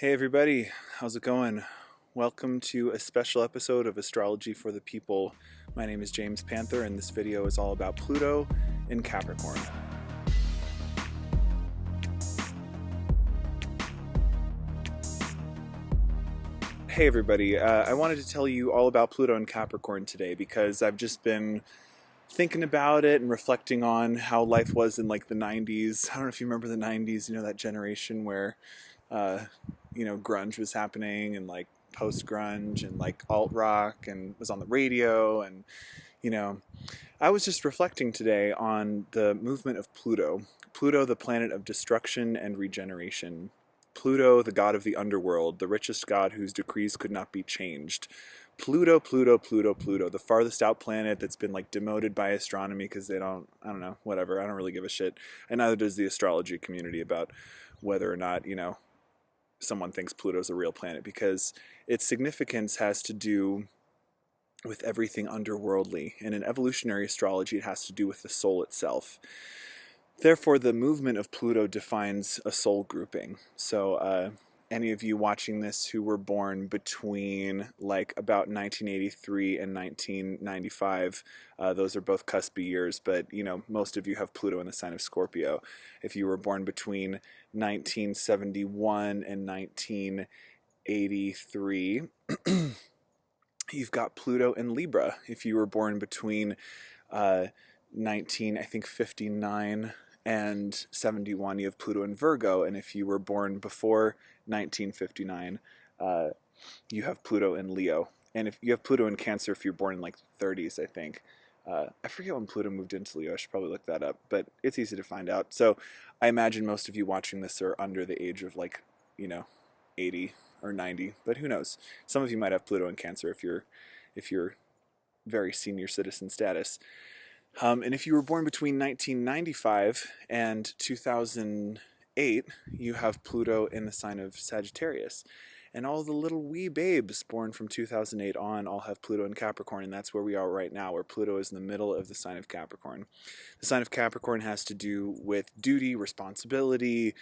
Hey everybody, how's it going? Welcome to a special episode of Astrology for the People. My name is James Panther and this video is all about Pluto in Capricorn. Hey everybody, I wanted to tell you all about Pluto in Capricorn today because I've just been thinking about it and reflecting on how life was in like the 90s. I don't know if you remember the 90s, that generation where grunge was happening and like post-grunge and like alt-rock and was on the radio and, I was just reflecting today on the movement of Pluto. Pluto, the planet of destruction and regeneration. Pluto, the god of the underworld, the richest god whose decrees could not be changed. Pluto, Pluto, Pluto, Pluto, the farthest out planet that's been like demoted by astronomy because I don't know, whatever, I don't really give a shit. And neither does the astrology community about whether or not, someone thinks Pluto's a real planet, because its significance has to do with everything underworldly. And in evolutionary astrology, it has to do with the soul itself. Therefore, the movement of Pluto defines a soul grouping. So any of you watching this who were born between like about 1983 and 1995, those are both cuspy years, but most of you have Pluto in the sign of Scorpio. If you were born between 1971 and 1983, you've got Pluto in Libra. If you were born between 1959 and 71, you have Pluto in Virgo. And if you were born before 1959, you have Pluto in Leo. And if you have Pluto in Cancer, if you're born in like the 30s, I think. I forget when Pluto moved into Leo. I should probably look that up, but it's easy to find out. So I imagine most of you watching this are under the age of like, 80 or 90, but who knows? Some of you might have Pluto in Cancer if you're very senior citizen status. And if you were born between 1995 and 2008, you have Pluto in the sign of Sagittarius. And all the little wee babes born from 2008 on all have Pluto in Capricorn, and that's where we are right now, where Pluto is in the middle of the sign of Capricorn. The sign of Capricorn has to do with duty, responsibility,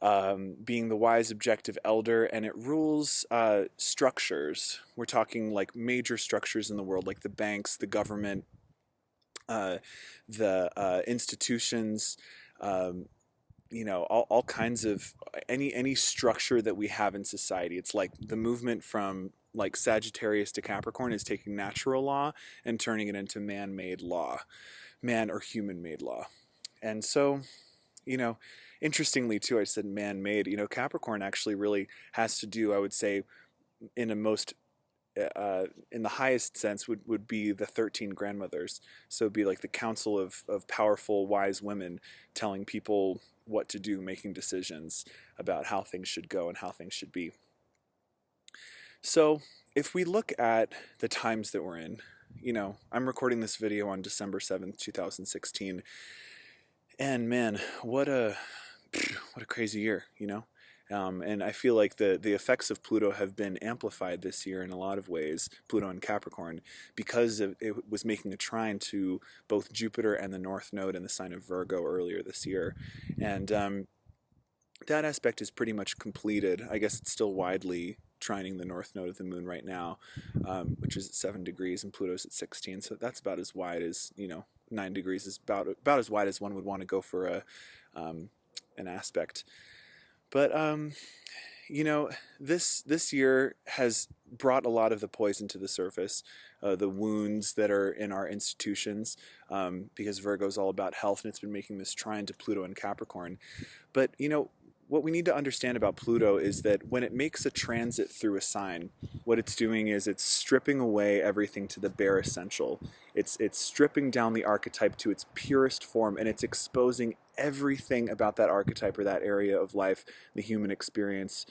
being the wise, objective elder, and it rules structures. We're talking like major structures in the world, like the banks, the government, the institutions, all kinds of any structure that we have in society. It's like the movement from like Sagittarius to Capricorn is taking natural law and turning it into man-made law, man or human-made law. And so, interestingly too, I said man-made. Capricorn actually really has to do, I would say, in a most in the highest sense would be the 13 grandmothers. So it'd be like the council of powerful, wise women telling people what to do, making decisions about how things should go and how things should be. So if we look at the times that we're in, I'm recording this video on December 7th, 2016, and man, what a crazy year, and I feel like the effects of Pluto have been amplified this year in a lot of ways, Pluto in Capricorn, because it was making a trine to both Jupiter and the North Node in the sign of Virgo earlier this year. And that aspect is pretty much completed. I guess it's still widely trining the North Node of the Moon right now, which is at 7 degrees, and Pluto's at 16. So that's about as wide as, 9 degrees is about as wide as one would want to go for an aspect. But, this year has brought a lot of the poison to the surface, the wounds that are in our institutions, because Virgo is all about health, and it's been making this trine to Pluto and Capricorn. But, what we need to understand about Pluto is that when it makes a transit through a sign, what it's doing is it's stripping away everything to the bare essential. It's stripping down the archetype to its purest form, and it's exposing everything about that archetype or that area of life, the human experience,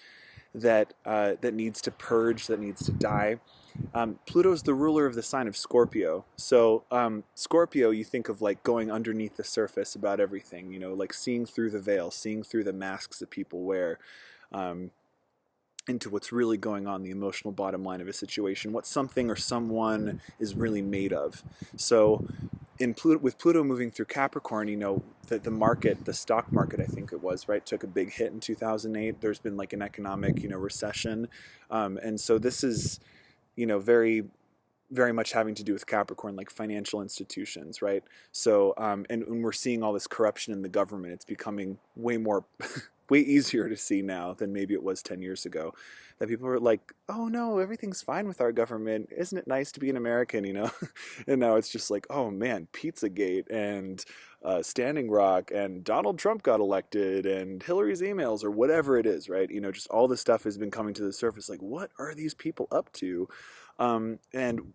that needs to purge, that needs to die. Pluto is the ruler of the sign of Scorpio. So Scorpio, you think of like going underneath the surface about everything, like seeing through the veil, seeing through the masks that people wear, into what's really going on, the emotional bottom line of a situation, what something or someone is really made of. So With Pluto moving through Capricorn, the market, the stock market, I think it was, right, took a big hit in 2008. There's been like an economic, recession. And so this is, very, very much having to do with Capricorn, like financial institutions, right? So, and when we're seeing all this corruption in the government, it's becoming way more, way easier to see now than maybe it was 10 years ago. That people are like, oh no, everything's fine with our government. Isn't it nice to be an American, And now it's just like, oh man, Pizzagate and Standing Rock and Donald Trump got elected and Hillary's emails or whatever it is, right? Just all this stuff has been coming to the surface. Like, what are these people up to? And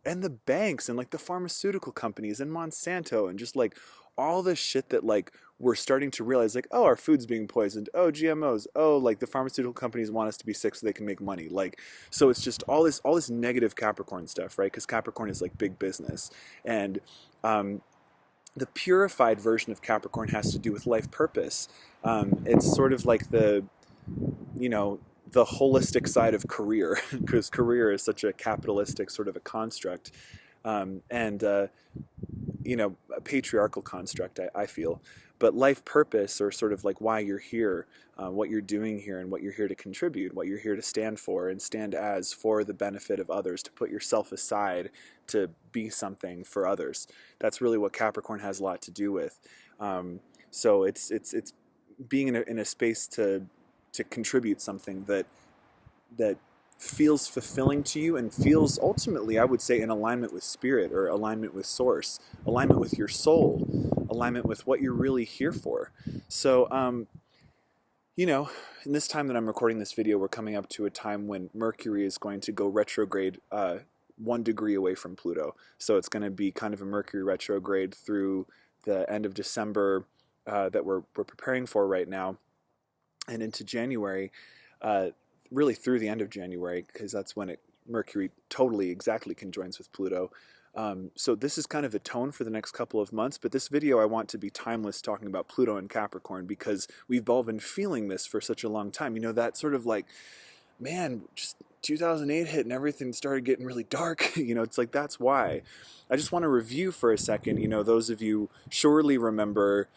the banks and like the pharmaceutical companies and Monsanto and just like all this shit that like we're starting to realize, like, oh, our food's being poisoned, oh, GMOs, oh, like the pharmaceutical companies want us to be sick so they can make money, like, so it's just all this negative Capricorn stuff, right? Because Capricorn is like big business. And the purified version of Capricorn has to do with life purpose. It's sort of like you know the holistic side of career, because career is such a capitalistic sort of a construct, and a patriarchal construct, I feel. But life purpose, or sort of like why you're here, what you're doing here, and what you're here to contribute, what you're here to stand for and stand as for the benefit of others, to put yourself aside to be something for others. That's really what Capricorn has a lot to do with. So it's being in a space to contribute something that feels fulfilling to you and feels ultimately, I would say, in alignment with spirit, or alignment with source, alignment with your soul, alignment with what you're really here for. So, in this time that I'm recording this video, we're coming up to a time when Mercury is going to go retrograde 1 degree away from Pluto. So it's going to be kind of a Mercury retrograde through the end of December that we're preparing for right now, and into January, really through the end of January, because that's when Mercury totally exactly conjoins with Pluto. So this is kind of the tone for the next couple of months, but this video I want to be timeless, talking about Pluto and Capricorn, because we've all been feeling this for such a long time. That sort of like, man, just 2008 hit and everything started getting really dark. It's like, that's why. I just want to review for a second. Those of you surely remember,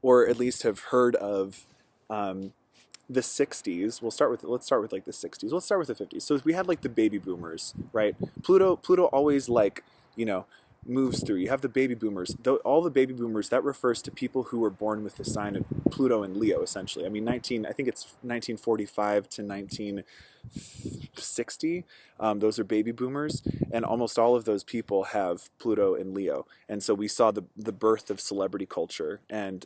or at least have heard of, the 60s. Let's start with like the 60s. Let's start with the 50s. So we had like the baby boomers, right? Pluto always like, moves through. You have the baby boomers. All the baby boomers, that refers to people who were born with the sign of Pluto and Leo, essentially. I mean, I think it's 1945 to 1960. Those are baby boomers, and almost all of those people have Pluto and Leo. And so we saw the birth of celebrity culture, and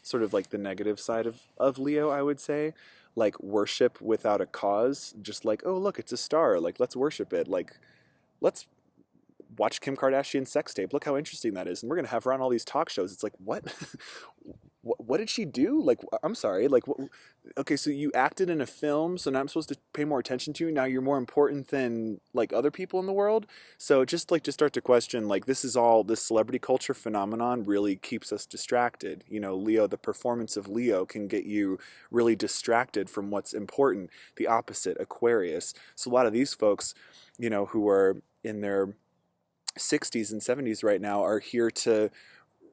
sort of like the negative side of Leo, I would say, like worship without a cause, just like, oh, look, it's a star, like, let's worship it, like, let's watch Kim Kardashian's sex tape. Look how interesting that is. And we're going to have her on all these talk shows. It's like, what? What did she do? Like, I'm sorry. Like, okay, so you acted in a film, so now I'm supposed to pay more attention to you? Now you're more important than, like, other people in the world? So just, like, to start to question, like, this celebrity culture phenomenon really keeps us distracted. Leo, the performance of Leo can get you really distracted from what's important. The opposite, Aquarius. So a lot of these folks, who are in their 60s and 70s right now, are here to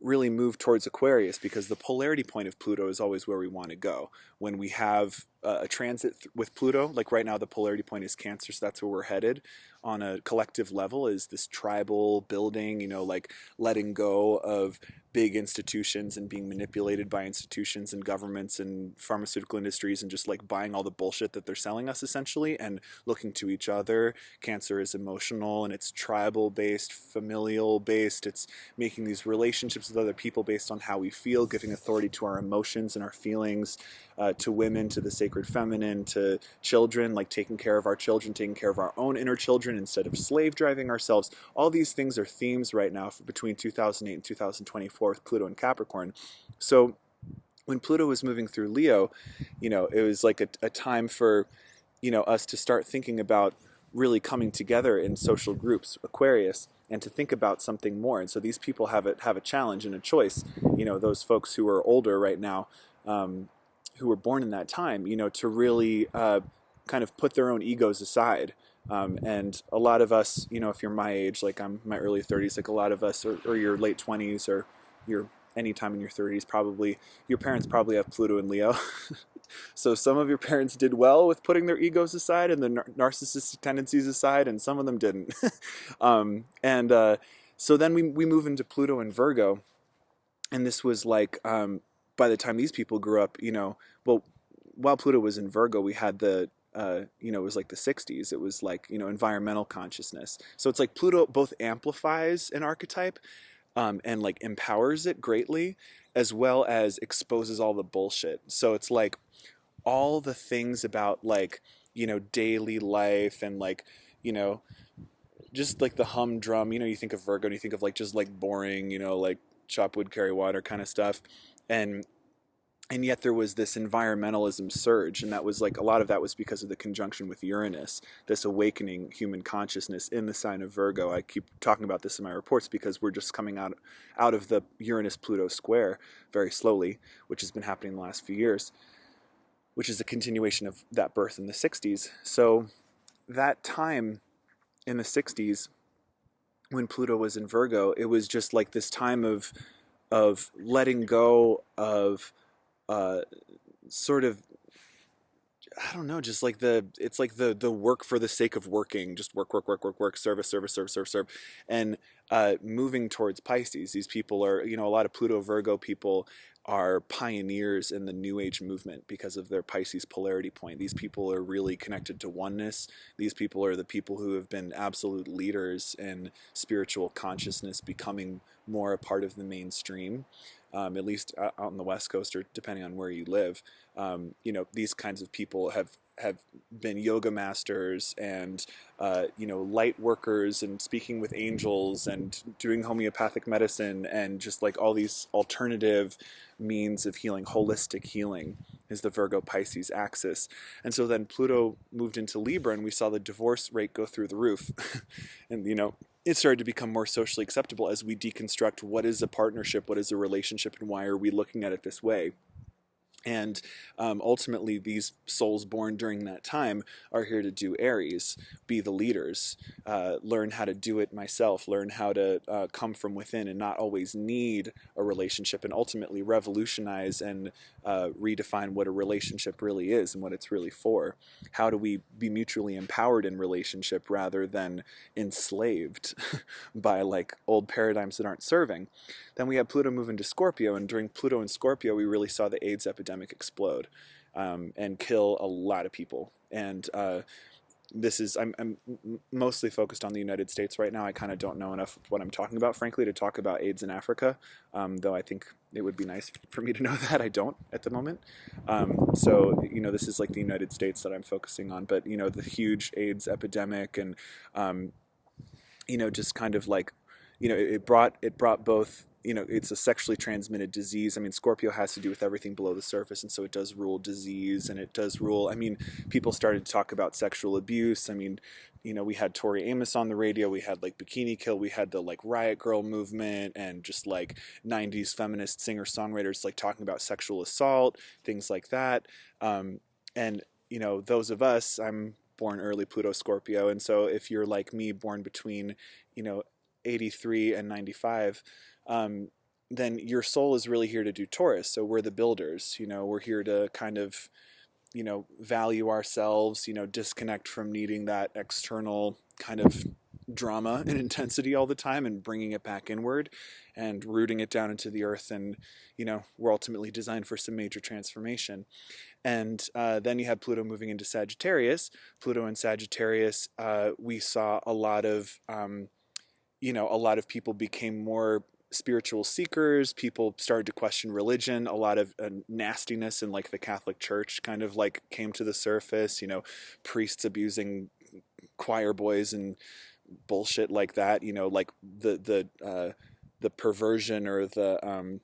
really move towards Aquarius, because the polarity point of Pluto is always where we want to go. When we have a transit with Pluto, like right now the polarity point is Cancer, so that's where we're headed on a collective level, is this tribal building, like letting go of big institutions and being manipulated by institutions and governments and pharmaceutical industries, and just like buying all the bullshit that they're selling us, essentially, and looking to each other. Cancer is emotional, and it's tribal based, familial based. It's making these relationships with other people based on how we feel, giving authority to our emotions and our feelings, to women, to the sacred feminine, to children, like taking care of our children, taking care of our own inner children instead of slave driving ourselves. All these things are themes right now between 2008 and 2024 with Pluto and Capricorn. So when Pluto was moving through Leo, it was like a time for, us to start thinking about really coming together in social groups, Aquarius, and to think about something more. And so these people have a challenge and a choice, those folks who are older right now, who were born in that time, to really kind of put their own egos aside, And a lot of us, if you're my age, like I'm my early 30s, like a lot of us, or your late 20s, or your anytime in your 30s, probably your parents probably have Pluto and Leo. So some of your parents did well with putting their egos aside and the narcissistic tendencies aside, and some of them didn't. And so then we move into Pluto and Virgo, and this was like by the time these people grew up, well, while Pluto was in Virgo, we had it was like the 60s. It was like, environmental consciousness. So it's like Pluto both amplifies an archetype and like empowers it greatly, as well as exposes all the bullshit. So it's like all the things about like, daily life and like, you know, just like the humdrum, you think of Virgo and you think of like just like boring, like chop wood, carry water kind of stuff. And and yet there was this environmentalism surge, and that was like a lot of that was because of the conjunction with Uranus, this awakening human consciousness in the sign of Virgo. I keep talking about this in my reports because we're just coming out of the Uranus Pluto square very slowly, which has been happening the last few years, which is a continuation of that birth in the 60s. So that time in the 60s when Pluto was in Virgo, it was just like this time of letting go of sort of, I don't know, just like it's like the work for the sake of working, just work, serve, and moving towards Pisces. These people are, a lot of Pluto Virgo people are pioneers in the New Age movement because of their Pisces polarity point. These people are really connected to oneness. These people are the people who have been absolute leaders in spiritual consciousness, becoming more a part of the mainstream. At least out on the West Coast, or depending on where you live, these kinds of people have been yoga masters and light workers and speaking with angels and doing homeopathic medicine and just like all these alternative means of healing. Holistic healing is the Virgo Pisces axis. And so then Pluto moved into Libra, and we saw the divorce rate go through the roof. And it started to become more socially acceptable as we deconstruct what is a partnership, what is a relationship, and why are we looking at it this way. And ultimately, these souls born during that time are here to do Aries, be the leaders, learn how to do it myself, learn how to come from within and not always need a relationship, and ultimately revolutionize and redefine what a relationship really is and what it's really for. How do we be mutually empowered in relationship rather than enslaved by like old paradigms that aren't serving? Then we had Pluto move into Scorpio, and during Pluto and Scorpio, we really saw the AIDS epidemic explode and kill a lot of people. And I'm mostly focused on the United States right now. I kind of don't know enough of what I'm talking about, frankly, to talk about AIDS in Africa, though I think it would be nice for me to know that. I don't at the moment. So, this is like the United States that I'm focusing on, but, the huge AIDS epidemic and, just kind of like, it brought both, it's a sexually transmitted disease. I mean, Scorpio has to do with everything below the surface, and so it does rule disease, and it does rule, people started to talk about sexual abuse. We had Tori Amos on the radio, we had like Bikini Kill, we had the like Riot Girl movement, and just like 90s feminist singer-songwriters like talking about sexual assault, things like that. And, those of us, I'm born early Pluto Scorpio, and so if you're like me, born between, 83 and 95, then your soul is really here to do Taurus. So we're the builders, we're here to kind of, value ourselves, disconnect from needing that external kind of drama and intensity all the time and bringing it back inward and rooting it down into the earth. And, we're ultimately designed for some major transformation. And then you have Pluto moving into Sagittarius. Pluto and Sagittarius, we saw a lot of people became more spiritual seekers. People started to question religion. A lot of nastiness in like the Catholic Church kind of like came to the surface, priests abusing choir boys and bullshit like that, like the perversion or the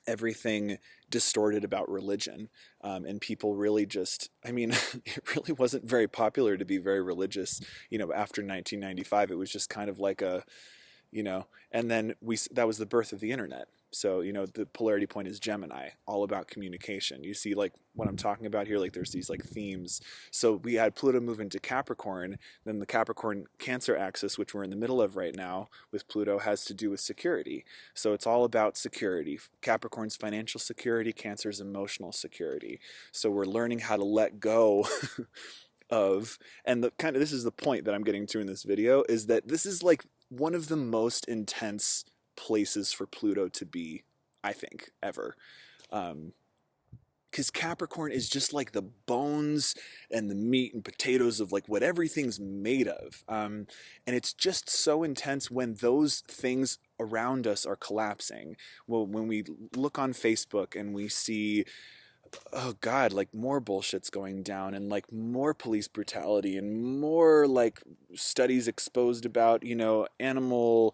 everything distorted about religion. And people really just, it really wasn't very popular to be very religious, after 1995. It was just kind of like a, and then that was the birth of the internet. So, you know, the polarity point is Gemini, all about communication. You see, like, what I'm talking about here, like, there's these, like, themes. So we had Pluto move into Capricorn, then the Capricorn Cancer axis, which we're in the middle of right now with Pluto, has to do with security. So it's all about security. Capricorn's financial security, Cancer's emotional security. So we're learning how to let go of, and the kind of, this is the point that I'm getting to in this video, is that this is like one of the most intense places for Pluto to be, I think, ever. Because Capricorn is just like the bones and the meat and potatoes of like what everything's made of. And it's just so intense when those things around us are collapsing. Well, when we look on Facebook and we see, oh God, like more bullshit's going down and like more police brutality and more like studies exposed about, you know, animal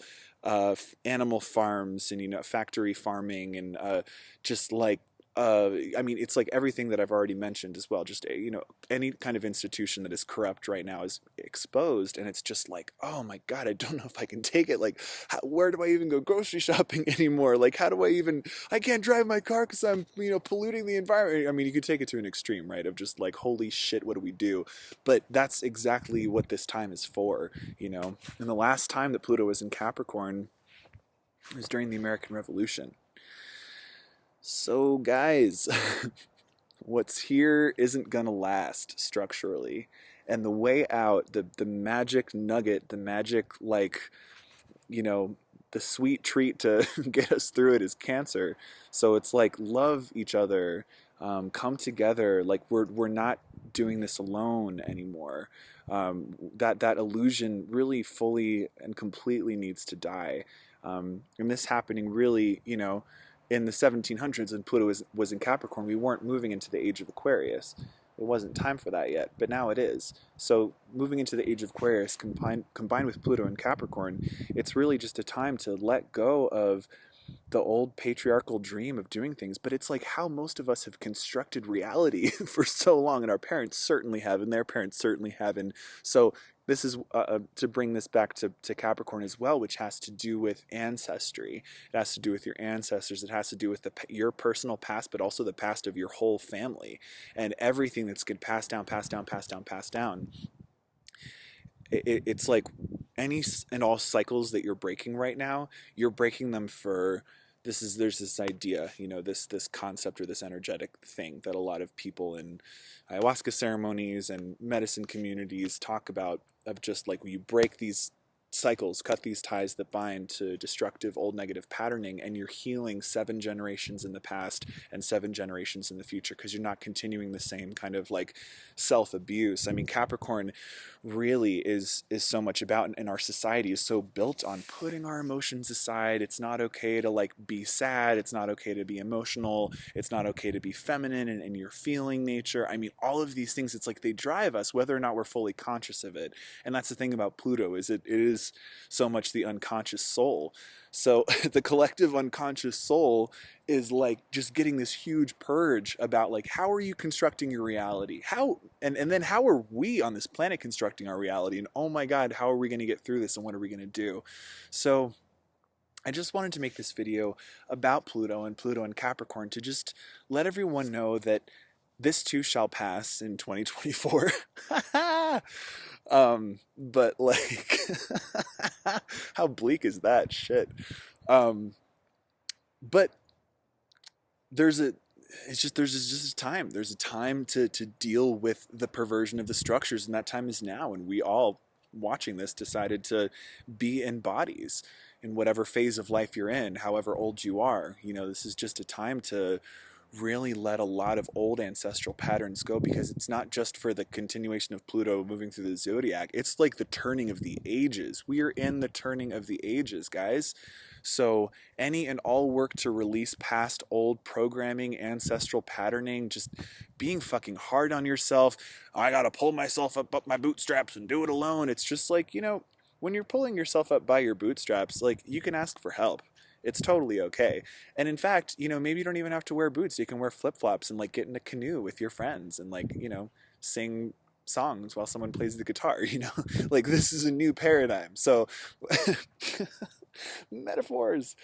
farms and, you know, factory farming and just like I mean, it's like everything that I've already mentioned as well. Just, you know, any kind of institution that is corrupt right now is exposed, and it's just like, oh my God, I don't know if I can take it. Like, where do I even go grocery shopping anymore? Like, how do I even? I can't drive my car because I'm, you know, polluting the environment. I mean, you could take it to an extreme, right? Of just like, holy shit, what do we do? But that's exactly what this time is for, you know. And the last time that Pluto was in Capricorn was during the American Revolution. So, guys, what's here isn't gonna last structurally. And the way out, the magic nugget, the magic, like, you know, the sweet treat to get us through it is Cancer. So it's like, love each other, come together. Like, we're not doing this alone anymore. That illusion really fully and completely needs to die. And this happening really, you know, in the 1700s when Pluto was in Capricorn, we weren't moving into the age of Aquarius. It wasn't time for that yet, but now it is. So moving into the age of Aquarius combined with Pluto in Capricorn, it's really just a time to let go of the old patriarchal dream of doing things. But it's like how most of us have constructed reality for so long, and our parents certainly have, and their parents certainly have. And so this is to bring this back to Capricorn as well, which has to do with ancestry. It has to do with your ancestors. It has to do with your personal past, but also the past of your whole family and everything that's get passed down, passed down, passed down, passed down. It's like any and all cycles that you're breaking right now, you're breaking them for there's this idea, you know, this concept or this energetic thing that a lot of people in ayahuasca ceremonies and medicine communities talk about, of just like you break these cycles, cut these ties that bind to destructive old negative patterning, and you're healing 7 generations in the past and 7 generations in the future, because you're not continuing the same kind of like self-abuse. I mean, Capricorn really is so much about, and our society is so built on putting our emotions aside. It's not okay to like be sad, it's not okay to be emotional, it's not okay to be feminine and your feeling nature. I mean, all of these things, it's like they drive us whether or not we're fully conscious of it. And that's the thing about Pluto, is it is so much the unconscious soul. So the collective unconscious soul is like just getting this huge purge about like, how are you constructing your reality? How and then how are we on this planet constructing our reality? And oh my God, how are we going to get through this, and what are we going to do? So I just wanted to make this video about Pluto and Capricorn to just let everyone know that this too shall pass in 2024. But like, how bleak is that shit? But there's just a time. There's a time to deal with the perversion of the structures, and that time is now. And we all watching this decided to be in bodies in whatever phase of life you're in, however old you are. You know, this is just a time to really let a lot of old ancestral patterns go, because it's not just for the continuation of Pluto moving through the zodiac. It's like the turning of the ages. We are in the turning of the ages, guys. So any and all work to release past old programming, ancestral patterning, just being fucking hard on yourself. I gotta pull myself up my bootstraps and do it alone. It's just like, you know, when you're pulling yourself up by your bootstraps, like, you can ask for help. It's totally okay. And in fact, you know, maybe you don't even have to wear boots. You can wear flip-flops and like get in a canoe with your friends and like, you know, sing songs while someone plays the guitar, you know. Like, this is a new paradigm. So metaphors.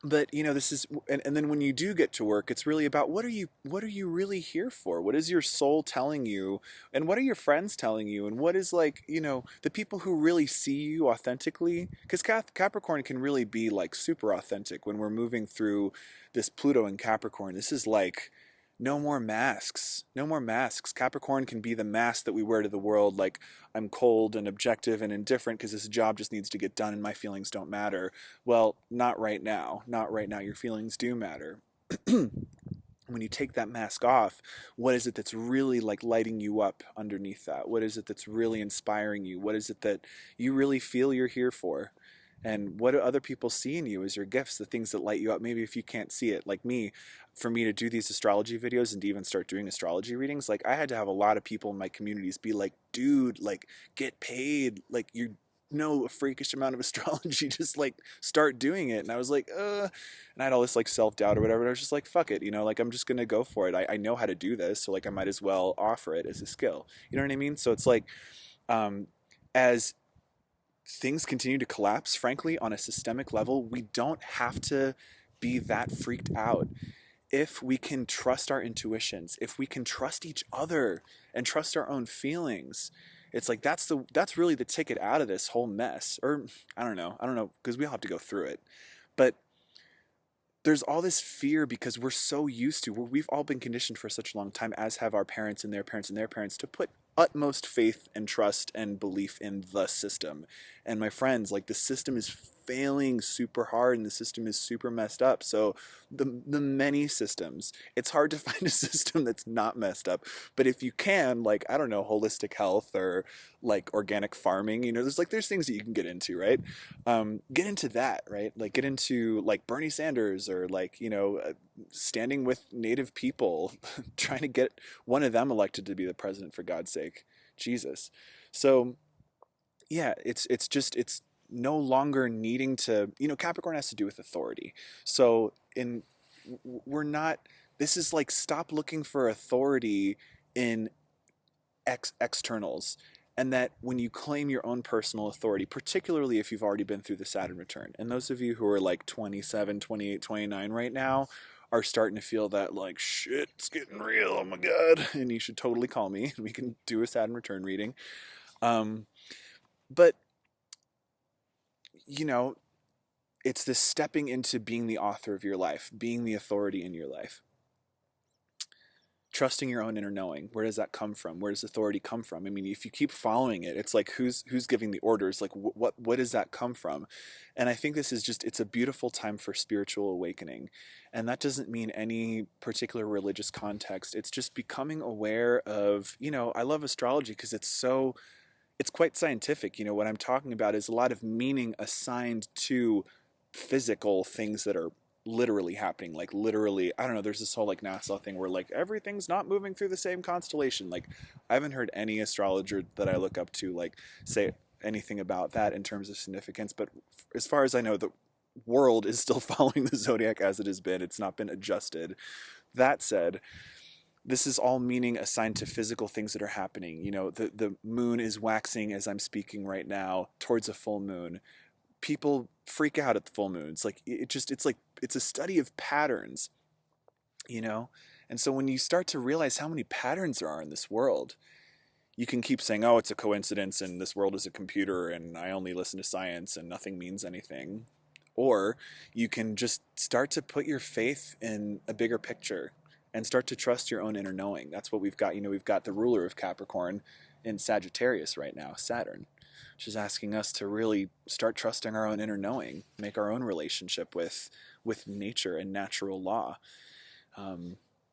But this is, and then when you do get to work, it's really about what are you really here for? What is your soul telling you, and what are your friends telling you, and what is, like, the people who really see you authentically, because Capricorn can really be like super authentic when we're moving through this Pluto in Capricorn. This is like no more masks. No more masks. Capricorn can be the mask that we wear to the world, like, I'm cold and objective and indifferent because this job just needs to get done and my feelings don't matter. Well, not right now. Not right now. Your feelings do matter. When you take that mask off, what is it that's really, like, lighting you up underneath that? What is it that's really inspiring you? What is it that you really feel you're here for? And what do other people see in you as your gifts, the things that light you up? Maybe if you can't see it, like me, for me to do these astrology videos and to even start doing astrology readings, like, I had to have a lot of people in my communities be like, dude, like, get paid. Like, you know a freakish amount of astrology, just, like, start doing it. And I was like, and I had all this, like, self-doubt or whatever. And I was just like, fuck it, like, I'm just gonna go for it. I know how to do this, so, like, I might as well offer it as a skill. You know what I mean? So it's like, as things continue to collapse, frankly, on a systemic level, we don't have to be that freaked out. If we can trust our intuitions, if we can trust each other and trust our own feelings, it's like that's really the ticket out of this whole mess. Or I don't know, because we all have to go through it. But there's all this fear because we're so used to, we've all been conditioned for such a long time, as have our parents and their parents and their parents, to put utmost faith and trust and belief in the system. And my friends, like, the system is failing super hard and the system is super messed up. So the many systems, it's hard to find a system that's not messed up. But if you can, like, I don't know, holistic health or, like, organic farming, there's things that you can get into, right? Get into that, right? Like, get into, like, Bernie Sanders, or, like, standing with native people, trying to get one of them elected to be the president, for God's sake. Jesus. So yeah, it's no longer needing to, Capricorn has to do with authority. So we're not, this is like, stop looking for authority in externals. And that when you claim your own personal authority, particularly if you've already been through the Saturn return, and those of you who are like 27, 28, 29 right now are starting to feel that, like, shit, it's getting real, oh my God, and you should totally call me and we can do a Saturn return reading. But it's this stepping into being the author of your life, being the authority in your life. Trusting your own inner knowing. Where does that come from? Where does authority come from? I mean, if you keep following it, it's like, who's giving the orders? Like, what does that come from? And I think this is it's a beautiful time for spiritual awakening. And that doesn't mean any particular religious context. It's just becoming aware of, I love astrology because it's quite scientific. What I'm talking about is a lot of meaning assigned to physical things that are literally happening. Like, literally, I don't know, there's this whole, like, NASA thing where, like, everything's not moving through the same constellation. Like, I haven't heard any astrologer that I look up to, like, say anything about that in terms of significance. But as far as I know, the world is still following the zodiac as it has been. It's not been adjusted. That said, this is all meaning assigned to physical things that are happening. The moon is waxing as I'm speaking right now towards a full moon. People freak out at the full moons. Like, it's a study of patterns, And so when you start to realize how many patterns there are in this world, you can keep saying, oh, it's a coincidence and this world is a computer and I only listen to science and nothing means anything. Or you can just start to put your faith in a bigger picture and start to trust your own inner knowing. That's what we've got. We've got the ruler of Capricorn in Sagittarius right now, Saturn, which is asking us to really start trusting our own inner knowing, make our own relationship with nature and natural law.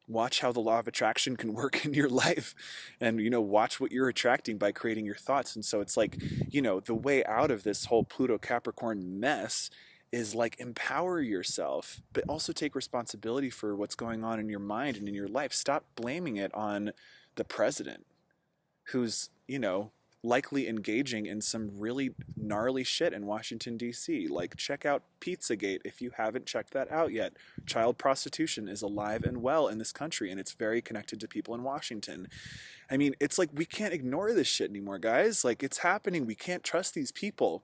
Watch how the law of attraction can work in your life, and watch what you're attracting by creating your thoughts. And so it's like, the way out of this whole Pluto Capricorn mess is, like, empower yourself, but also take responsibility for what's going on in your mind and in your life. Stop blaming it on the president, who's likely engaging in some really gnarly shit in Washington, D.C. Like, check out Pizzagate if you haven't checked that out yet. Child prostitution is alive and well in this country, and it's very connected to people in Washington. I mean, it's like, we can't ignore this shit anymore, guys. Like, it's happening. We can't trust these people.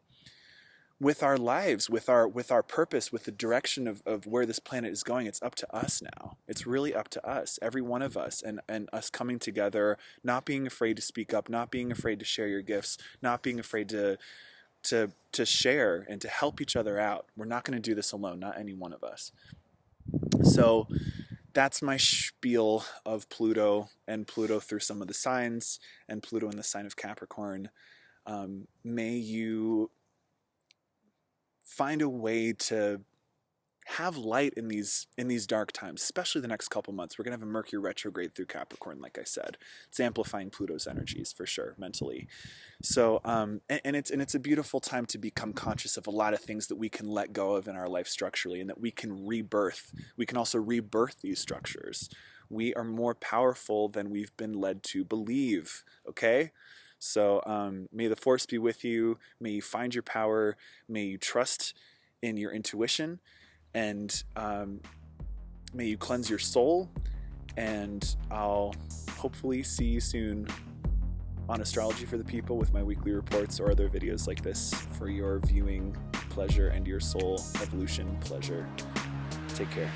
with our lives, with our purpose, with the direction of where this planet is going. It's up to us now. It's really up to us, every one of us, and us coming together, not being afraid to speak up, not being afraid to share your gifts, not being afraid to share and to help each other out. We're not going to do this alone, not any one of us. So that's my spiel of Pluto, and Pluto through some of the signs, and Pluto in the sign of Capricorn. May you find a way to have light in these dark times, especially the next couple months. We're going to have a Mercury retrograde through Capricorn, like I said. It's amplifying Pluto's energies for sure, mentally. So, and it's a beautiful time to become conscious of a lot of things that we can let go of in our life structurally, and that we can rebirth. We can also rebirth these structures. We are more powerful than we've been led to believe, okay? So may the force be with you. May you find your power. May you trust in your intuition. And may you cleanse your soul. And I'll hopefully see you soon on Astrology for the People with my weekly reports or other videos like this for your viewing pleasure and your soul evolution pleasure. Take care.